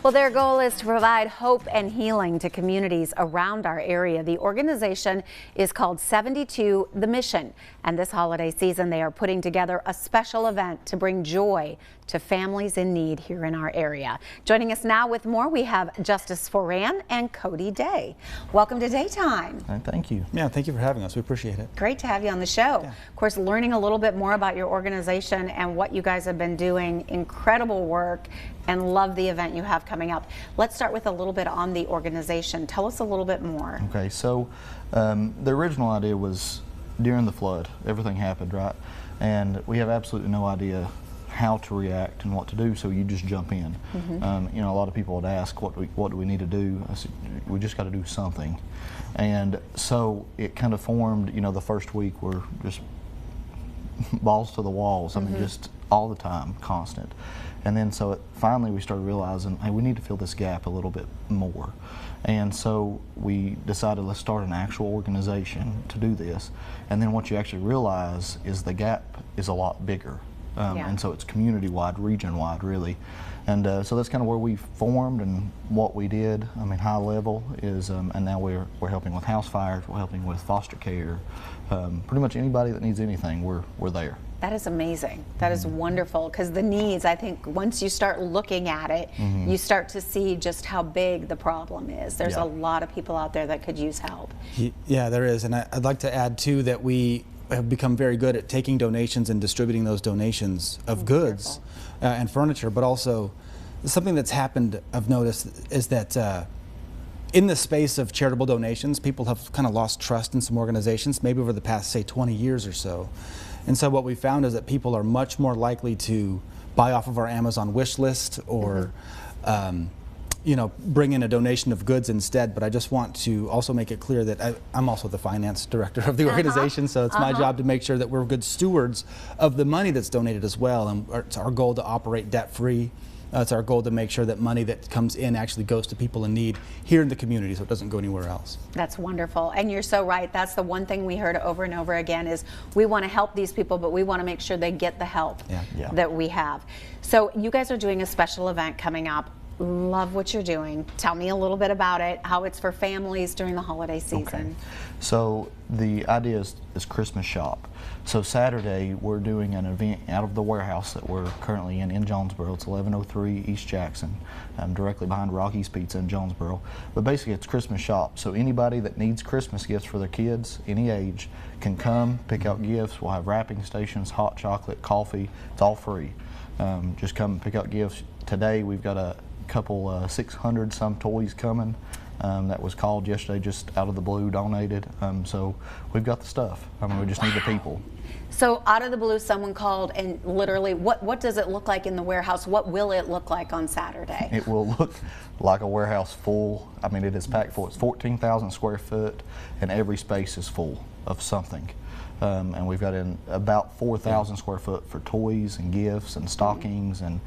Well, their goal is to provide hope and healing to communities around our area. The organization is called 72 The Mission, and this holiday season they are putting together a special event to bring joy to families in need here in our area. Joining us now with more, we have Justus Foran and Cody Day. Welcome to Daytime. Thank you. Yeah, thank you for having us. We appreciate it. Great to have you on the show. Yeah. Of course, learning a little bit more about your organization and what you guys have been doing. Incredible work, and love the event you have coming up. Let's start with a little bit on the organization. Tell us a little bit more. Okay, so the original idea was during the flood. Everything happened, right? And we have absolutely no idea how to react and what to do, so you just jump in. You know, a lot of people would ask, what do we need to do? I said, we just got to do something. And so it kind of formed, you know, the first week we're just balls to the walls. I mean, just all the time, constant. And then so finally we started realizing, hey, we need to fill this gap a little bit more. And so we decided, let's start an actual organization to do this. And then what you actually realize is the gap is a lot bigger. And so it's community-wide, region-wide, really. And so that's kind of where we formed and what we did. I mean, high level is, and now we're helping with house fires, we're helping with foster care. Pretty much anybody that needs anything, we're there. That is amazing. That is wonderful, because the needs, I think once you start looking at it, you start to see just how big the problem is. There's a lot of people out there that could use help. Yeah, there is. And I'd like to add, too, that we have become very good at taking donations and distributing those donations of goods and furniture, but also something that's happened, I've noticed, is that in the space of charitable donations, people have kind of lost trust in some organizations, maybe over the past, say, 20 years or so. And so what we found is that people are much more likely to buy off of our Amazon wish list or you know, bring in a donation of goods instead. But I just want to also make it clear that I'm also the finance director of the organization, so it's my job to make sure that we're good stewards of the money that's donated as well. And it's our goal to operate debt-free. It's our goal to make sure that money that comes in actually goes to people in need here in the community, so it doesn't go anywhere else. That's wonderful, and you're so right. That's the one thing we heard over and over again is we want to help these people, but we want to make sure they get the help that we have. So you guys are doing a special event coming up. Love what you're doing. Tell me a little bit about it, how it's for families during the holiday season. Okay. So the idea is Christmas shop. So Saturday we're doing an event out of the warehouse that we're currently in Jonesborough. It's 1103 East Jackson, directly behind Rocky's Pizza in Jonesborough. But basically it's Christmas shop. So anybody that needs Christmas gifts for their kids, any age, can come pick out gifts. We'll have wrapping stations, hot chocolate, coffee. It's all free. Just come and pick out gifts. Today we've got a couple 600 some toys coming that was called yesterday, just out of the blue, donated. So we've got the stuff. I mean, we just need the people. So out of the blue, someone called, and literally, what does it look like in the warehouse? What will it look like on Saturday? It will look like a warehouse full. I mean, it is packed full. It's 14,000 square foot, and every space is full of something. And we've got in about 4,000 square foot for toys and gifts and stockings, and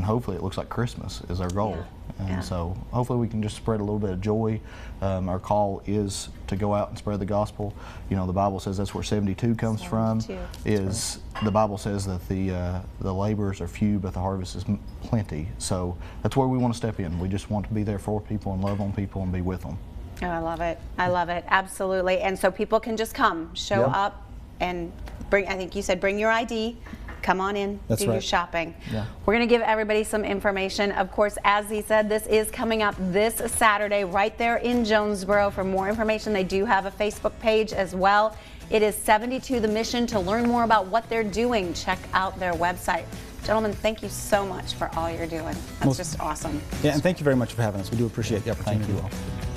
hopefully it looks like Christmas is our goal. And so hopefully we can just spread a little bit of joy. Our call is to go out and spread the gospel. You know, the Bible says that's where 72 comes from. The Bible says that the laborers are few, but the harvest is plenty. So that's where we want to step in. We just want to be there for people and love on people and be with them. Oh, I love it. I love it. Absolutely. And so people can just come, show up, and bring, I think you said bring your ID, come on in, do your shopping. We're going to give everybody some information. Of course, as he said, this is coming up this Saturday right there in Jonesborough. For more information, they do have a Facebook page as well. It is 72 The Mission. To learn more about what they're doing, check out their website. Gentlemen, thank you so much for all you're doing. That's just awesome. Yeah, and thank you very much for having us. We do appreciate the opportunity. Thank you all.